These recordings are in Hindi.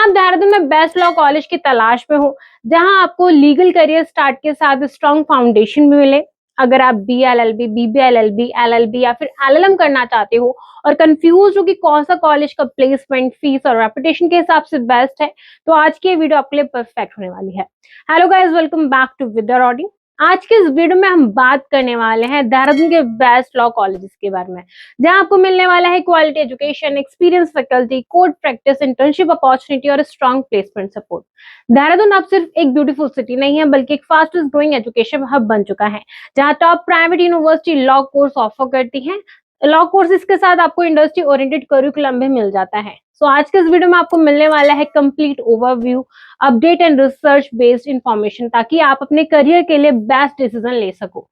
आप देहरादून में बेस्ट लॉ कॉलेज की तलाश में हो, जहां आपको लीगल करियर स्टार्ट के साथ स्ट्रॉन्ग फाउंडेशन भी मिले। अगर आप BLLB, BBLLB, LLB या फिर LLM करना चाहते हो और कंफ्यूज हो कि कौन सा कॉलेज का प्लेसमेंट, फीस और रेपुटेशन के हिसाब से बेस्ट है, तो आज की वीडियो आपके लिए परफेक्ट होने वाली है। Hello guys, welcome back to with Roddy. आज के इस वीडियो में हम बात करने वाले हैं देहरादून के बेस्ट लॉ कॉलेजेस के बारे में, जहां आपको मिलने वाला है quality education, experience faculty, court practice, internship opportunity और स्ट्रॉन्ग प्लेसमेंट सपोर्ट। देहरादून अब सिर्फ एक ब्यूटीफुल सिटी नहीं है, बल्कि एक फास्टेस्ट ग्रोइंग एजुकेशन हब बन चुका है, जहां top private university law course offer करती है। लॉ कोर्सेज के साथ आपको इंडस्ट्री ओरिएंटेड करिकुलम भी मिल जाता है। आज के इस वीडियो में आपको मिलने वाला है complete overview, update and research based information, ताकि आप अपने करियर के लिए बेस्ट डिसीजन ले सको।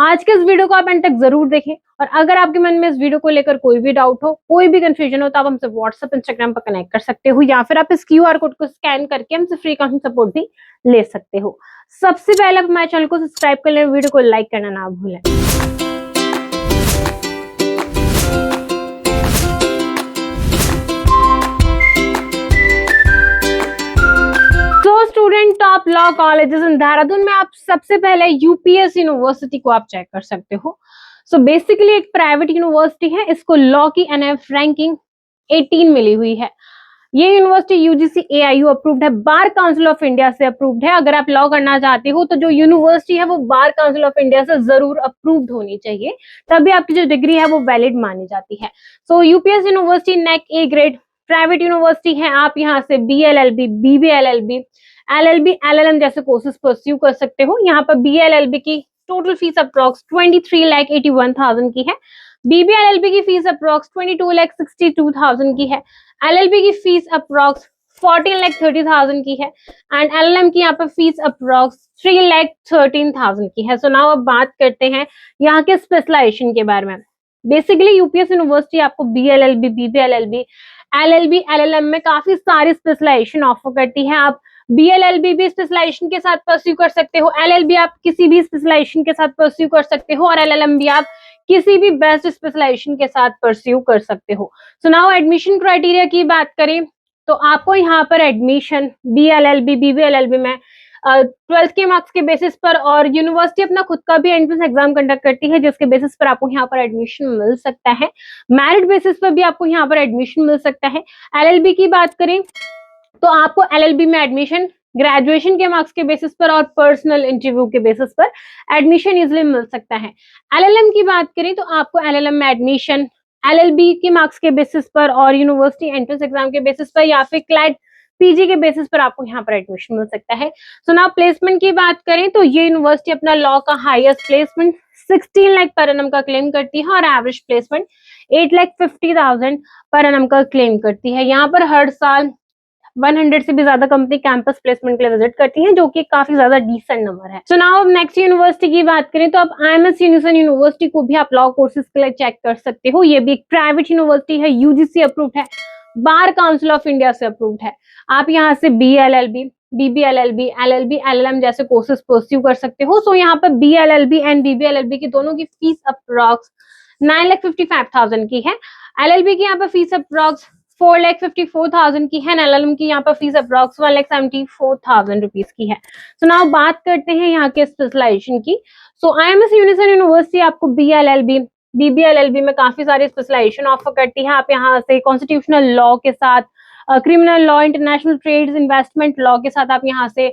आज के इस वीडियो को आप एंड तक जरूर देखें, और अगर आपके मन में इस वीडियो को लेकर कोई भी डाउट हो, कोई भी कंफ्यूजन हो, तो आप हमसे व्हाट्सएप, इंस्टाग्राम पर कनेक्ट कर सकते हो, या फिर आप इस QR कोड को स्कैन करके हमसे फ्री काउंसलिंग सपोर्ट भी ले सकते हो। सबसे पहले आप हमारे चैनल को सब्सक्राइब कर लें, वीडियो को लाइक करना ना भूलें। Student top law colleges in Dehradun में आप सबसे पहले UPS यूनिवर्सिटी को आप चेक कर सकते हो। बेसिकली एक प्राइवेट यूनिवर्सिटी है, इसको लॉ की NF रैंकिंग 18 मिली हुई है। ये यूनिवर्सिटी UGC AIU अप्रूव्ड है, बार काउंसिल ऑफ इंडिया से अप्रूव्ड है। अगर आप लॉ करना चाहते हो तो जो यूनिवर्सिटी है वो बार काउंसिल ऑफ इंडिया से जरूर अप्रूव्ड होनी चाहिए, तभी आपकी जो डिग्री है वो वैलिड मानी जाती है। UPS university NAC A grade private university है। आप यहाँ से BLLB, BBLLB, LLB, LLM जैसे कोर्सेज परस्यू कर सकते हो। यहाँ पर BLLB की टोटल फीस अप्रॉक्स 23,81,000 की है। BBLLB की फीस अप्रॉक्स 22,62,000 की है। LLB की फीस अप्रॉक्स 14,30,000 की है, एंड LLM की यहाँ पर फीस अप्रॉक्स 3,13,000 की है। नाउ अब बात करते हैं यहाँ के स्पेशलाइजेशन के बारे में। बेसिकली UPS यूनिवर्सिटी आपको BLLB, BBLLB, LLB, LLM में काफी सारी स्पेशलाइजेशन ऑफर करती है। आप BLLB भी स्पेशलाइजेशन के साथ परस्यू कर सकते हो, LLB आप किसी भी स्पेशलाइजेशन के साथ परस्यू कर सकते हो, और LLM भी आप किसी भी बेस्ट स्पेशलाइजेशन के साथ परस्यू कर सकते हो। नाउ एडमिशन क्राइटेरिया की बात करें तो आपको यहाँ पर एडमिशन BLLB, BBLLB में 12th के मार्क्स के बेसिस पर, और यूनिवर्सिटी अपना खुद का भी एंट्रेंस एग्जाम कंडक्ट करती है, जिसके बेसिस पर आपको यहाँ पर एडमिशन मिल सकता है। मेरिट बेसिस पर भी आपको यहाँ पर एडमिशन मिल सकता है। LLB की बात करें तो आपको LLB में एडमिशन ग्रेजुएशन के मार्क्स के बेसिस पर और पर्सनल इंटरव्यू के बेसिस पर एडमिशन इजिली मिल सकता है। LLM की बात करें तो आपको LLM में एडमिशन LLB के मार्क्स के बेसिस पर और यूनिवर्सिटी एंट्रेंस एग्जाम के बेसिस पर, या फिर क्लैट PG के बेसिस पर आपको यहाँ पर एडमिशन मिल सकता है। नाउ प्लेसमेंट की बात करें तो ये यूनिवर्सिटी अपना लॉ का highest placement 16 lakh per annum का क्लेम करती है, और एवरेज प्लेसमेंट 8,50,000 पर एनम का क्लेम करती है। यहाँ पर हर साल 100 से भी ज्यादा कंपनी कैंपस प्लेसमेंट के लिए विजिट करती हैं, जो कि काफी ज्यादा डिसेंट नंबर है। नाउ नेक्स्ट यूनिवर्सिटी की बात करें तो आप IMS यूनिवर्सिटी को भी आप लॉ कोर्सेज के लिए चेक कर सकते हो। ये भी एक प्राइवेट यूनिवर्सिटी है, UGC अप्रूव्ड है, बार काउंसिल ऑफ इंडिया से अप्रूव्ड है। आप यहाँ से BLLB, BBLLB, LLB, LLM जैसे कोर्सेज परस्यू कर सकते हो। यहाँ पर BLLB एंड BBLLB की दोनों की फीस अप्रॉक्स 9,55,000 की है। LLB की यहाँ पर फीस अप्रॉक्स 4,54,000 की है, LLM की यहाँ पर फीस अप्रॉक्स 1,74,000 रुपीज की है। नाउ बात करते हैं यहाँ के स्पेशलाइजेशन की। IMS यूनिवर्सिटी आपको BLLB, BBLLB में काफी सारे स्पेशलाइजेशन ऑफर करती है। आप यहाँ से कॉन्स्टिट्यूशनल लॉ के साथ, criminal law, international trades, investment law के साथ आप यहाँ से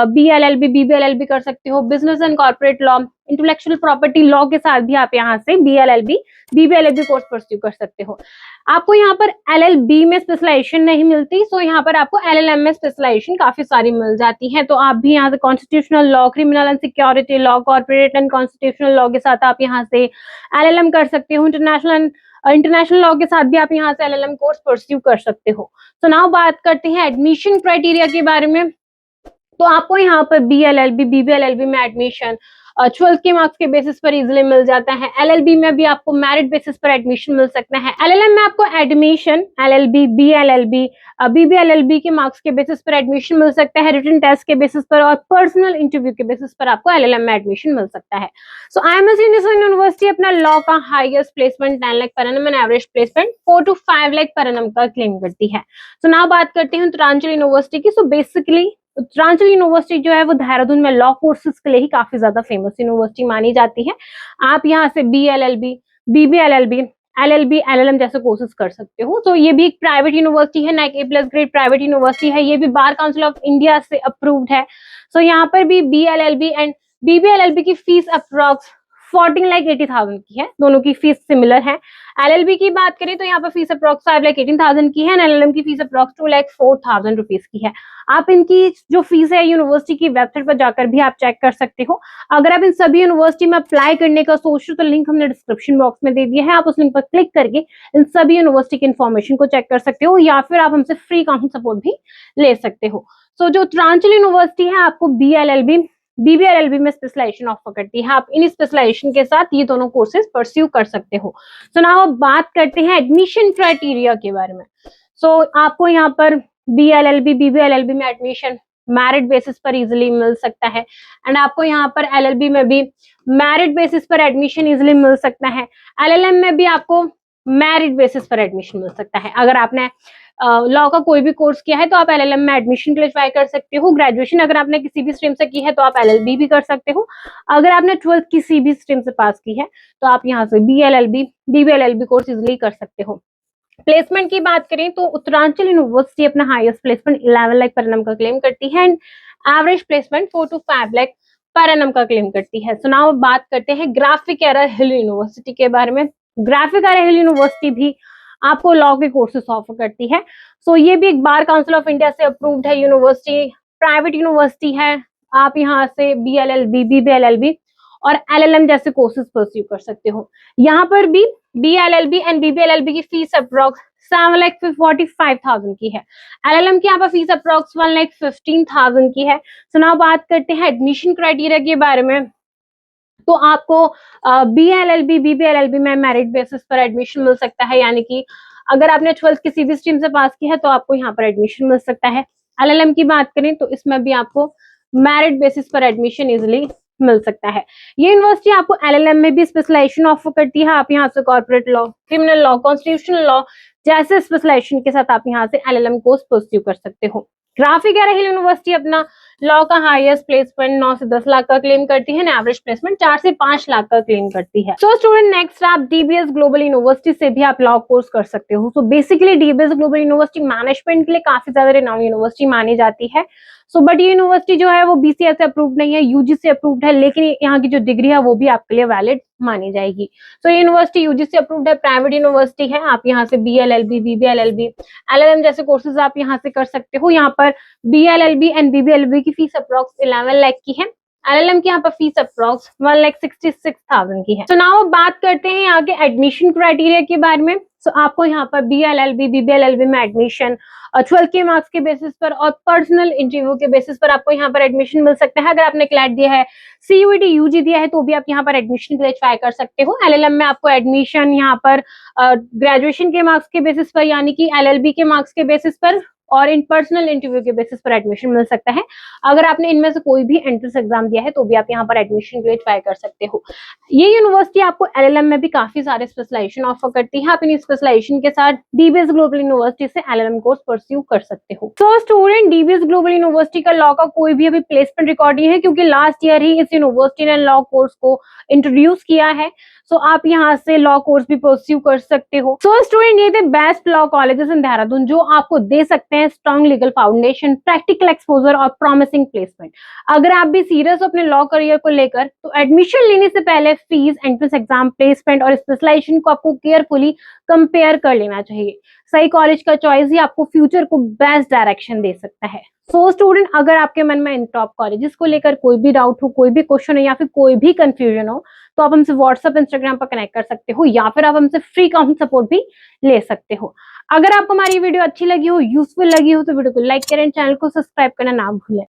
BLLB, BBLLB कर सकते हो। Business and corporate law, intellectual property law के साथ भी आप यहाँ से BLLB, BBLLB कोर्स परस्यू कर सकते हो। आपको यहाँ पर LLB में स्पेशलाइजेशन नहीं मिलती, यहाँ पर आपको LLM में स्पेशलाइजेशन काफी सारी मिल जाती है। तो आप भी यहाँ से constitutional law, criminal and security law, corporate and constitutional law के साथ आप यहाँ से LLM कर सकते हो। इंटरनेशनल लॉ के साथ भी आप यहाँ से LLM कोर्स परस्यू कर सकते हो। नाउ बात करते हैं एडमिशन क्राइटेरिया के बारे में। तो आपको यहाँ पर BLLB, BBLLB में एडमिशन 12th के मार्क्स के बेसिस पर इजिली मिल जाता है। LLB में भी आपको मेरिट बेसिस पर एडमिशन मिल सकता है। LLM में आपको एडमिशन LLB, BLLB, BBLLB के मार्क्स के बेसिस पर एडमिशन मिल सकता है, रिटन टेस्ट के बेसिस पर और पर्सनल इंटरव्यू के बेसिस पर आपको LLM में एडमिशन मिल सकता है। सो IMS यूनिवर्सिटी अपना लॉ का highest placement 10 lakh per annum and average placement 4 to 5 lakh per annum का क्लेम करती है। सो नाउ बात करते हैं उत्तरांचल यूनिवर्सिटी की। सो बेसिकली उत्तरांचल यूनिवर्सिटी जो है वो देहरादून में लॉ कोर्सेज के लिए ही काफी ज्यादा फेमस यूनिवर्सिटी मानी जाती है। आप यहाँ से BLLB, BBLLB, LLB, LLM जैसे कोर्सेज कर सकते हो। तो ये भी एक प्राइवेट यूनिवर्सिटी है, NAC A+ grade private university है। ये भी बार काउंसिल ऑफ इंडिया से अप्रूव्ड है। सो यहाँ पर भी BLLB एंड BBLLB की फीस अप्रॉक्स 14,80,000 की है, दोनों की फीस सिमिलर है। LLB की बात करें तो यहाँ पर फीस अप्रॉक्स 5,18,000 की है, LLM की फीस अप्रॉक्स 2,04,000 रुपीज की है। आप इनकी जो फीस है यूनिवर्सिटी की वेबसाइट पर जाकर भी आप चेक कर सकते हो। अगर आप इन सभी यूनिवर्सिटी में अप्लाई करने का सोच रहे हो तो लिंक हमने डिस्क्रिप्शन बॉक्स में दे दिया है, आप उस लिंक पर क्लिक करके इन सभी यूनिवर्सिटी की इन्फॉर्मेशन को चेक कर सकते हो, या फिर आप हमसे फ्री काउंसलिंग सपोर्ट भी ले सकते हो। सो जो उत्तरांचल यूनिवर्सिटी है आपको BLLB, BBLLB में स्पेशलाइजेशन ऑफर करती है। आप इन स्पेशलाइजेशन के साथ ये दोनों कोर्सेज परस्यू कर सकते हो। सो नाउ अब बात करते हैं एडमिशन क्राइटेरिया के बारे में। सो आपको यहाँ पर BLLB, BBLLB में एडमिशन मेरिट बेसिस पर इजिली मिल सकता है, एंड आपको यहाँ पर LLB में भी मेरिट बेसिस पर एडमिशन इजिली मिल सकता है। LLM में भी आपको मेरिट बेसिस पर एडमिशन मिल सकता है। अगर आपने लॉ का कोई भी कोर्स किया है तो आप LLM में एडमिशन के लिए ट्राई कर सकते हो। ग्रेजुएशन अगर आपने किसी भी स्ट्रीम से की है तो आप LLB भी कर सकते हो। अगर आपने 12th किसी भी स्ट्रीम से पास की है तो आप यहाँ से BLLB, BBLLB कोर्स इजिली कर सकते हो। प्लेसमेंट की बात करें तो उत्तरांचल यूनिवर्सिटी अपना highest placement 11 lakh per annum का क्लेम करती है, and average placement 4 to 5 lakh per annum का क्लेम करती है। सो नाउ बात करते हैं ग्राफिक एरा हिल यूनिवर्सिटी के बारे में। ग्राफिक एरा हिल यूनिवर्सिटी भी आपको लॉ के कोर्सेज ऑफर करती है। सो ये भी एक बार काउंसिल ऑफ इंडिया से अप्रूव्ड है यूनिवर्सिटी, प्राइवेट यूनिवर्सिटी है। आप यहाँ से BLLB, BBLLB और LLM जैसे कोर्सेज परस्यू कर सकते हो। यहाँ पर भी BLLB एंड BBLLB की फीस अप्रॉक्स 7,45,000 की है। LLM की यहाँ पर फीस अप्रॉक्स 1,15,000 की है। सो नाउ बात करते हैं एडमिशन क्राइटेरिया के बारे में। तो आपको BLLB, BBLLB में मेरिट बेसिस पर एडमिशन मिल सकता है, यानी कि अगर आपने 12th किसी भी स्ट्रीम से पास की है तो आपको यहाँ पर एडमिशन मिल सकता है। LLM की बात करें तो इसमें भी आपको मेरिट बेसिस पर एडमिशन इजिली मिल सकता है। ये यूनिवर्सिटी आपको LLM में भी स्पेशलाइजेशन ऑफर करती है। आप यहाँ से corporate law, criminal law, constitutional law जैसे स्पेशलाइजेशन के साथ आप यहाँ से LLM कोर्स परस्यू कर सकते हो। ग्राफिक एरा हिल यूनिवर्सिटी अपना लॉ का हाईएस्ट प्लेसमेंट 9 से 10 लाख का क्लेम करती है, एवरेज प्लेसमेंट 4 से 5 लाख का क्लेम करती है। सो स्टूडेंट नेक्स्ट आप DBS ग्लोबल यूनिवर्सिटी से भी आप लॉ कोर्स कर सकते हो। So basically DBS global university management के लिए काफी ज्यादा रिनाउंड यूनिवर्सिटी मानी जाती है। सो बट ये यूनिवर्सिटी जो है वो BCS से अप्रूव्ड नहीं है, UG से अप्रूव्ड है, लेकिन यहाँ की जो डिग्री है वो भी आपके लिए वैलिड मानी जाएगी। सो ये यूनिवर्सिटी UG से अप्रूव्ड है, प्राइवेट यूनिवर्सिटी है। आप यहाँ से BLLB, BBLLB, LLM जैसे कोर्सेज आप यहाँ से कर सकते हो। यहाँ पर BLLB एंड BBLLB की फीस अप्रॉक्स 11 लाख की है। LLM की यहाँ पर फीस अप्रॉक्स 1,66,000 की है। तो नाउ बात करते हैं यहाँ के एडमिशन क्राइटेरिया के बारे में। सो आपको यहाँ पर BLLB, BBLLB में एडमिशन 12 के मार्क्स के बेसिस पर और पर्सनल इंटरव्यू के बेसिस पर आपको यहाँ पर एडमिशन मिल सकता है। अगर आपने क्लैट दिया है, CUET, UG दिया है तो भी आप यहाँ पर एडमिशन के लिए ट्राई कर सकते हो। LLM में आपको एडमिशन यहाँ पर ग्रेजुएशन के मार्क्स के बेसिस पर, यानी कि LLB के मार्क्स के बेसिस पर और इन पर्सनल इंटरव्यू के बेसिस पर एडमिशन मिल सकता है। अगर आपने इनमें से कोई भी एंट्रेंस एग्जाम दिया है तो भी आप यहाँ पर एडमिशन के लिए ट्राई कर सकते हो। ये यूनिवर्सिटी आपको LLM में भी काफी सारे स्पेशलाइजेशन ऑफर करती है। आप इन स्पेशलाइजेशन के साथ DBS ग्लोबल यूनिवर्सिटी से LLM कोर्स परस्यू कर सकते हो। तो स्टूडेंट DBS ग्लोबल यूनिवर्सिटी का लॉ का कोई भी अभी प्लेसमेंट रिकॉर्ड नहीं है, क्योंकि लास्ट ईयर ही इस यूनिवर्सिटी ने लॉ कोर्स को इंट्रोड्यूस किया है। सो आप यहाँ से लॉ कोर्स भी परस्यू कर सकते हो। सो स्टूडेंट ये थे best law colleges in Dehradun जो आपको दे सकते हैं strong legal foundation, practical exposure और प्रॉमिसिंग प्लेसमेंट। अगर आप भी सीरियस हो अपने लॉ करियर को लेकर तो एडमिशन लेने से पहले फीस, एंट्रेंस एग्जाम, प्लेसमेंट और स्पेशलाइजेशन को आपको केयरफुली कंपेयर कर लेना चाहिए। सही कॉलेज का चॉइस ही आपको फ्यूचर को बेस्ट डायरेक्शन दे सकता है। सो स्टूडेंट अगर आपके मन में इन टॉप कॉलेजेस को लेकर कोई भी डाउट हो, कोई भी क्वेश्चन हो या फिर कोई भी कंफ्यूजन हो तो आप हमसे व्हाट्सएप, इंस्टाग्राम पर कनेक्ट कर सकते हो, या फिर आप हमसे फ्री काउंसलिंग सपोर्ट भी ले सकते हो। अगर आपको हमारी वीडियो अच्छी लगी हो, यूजफुल लगी हो तो वीडियो को लाइक करें, चैनल को सब्सक्राइब करना ना भूलें।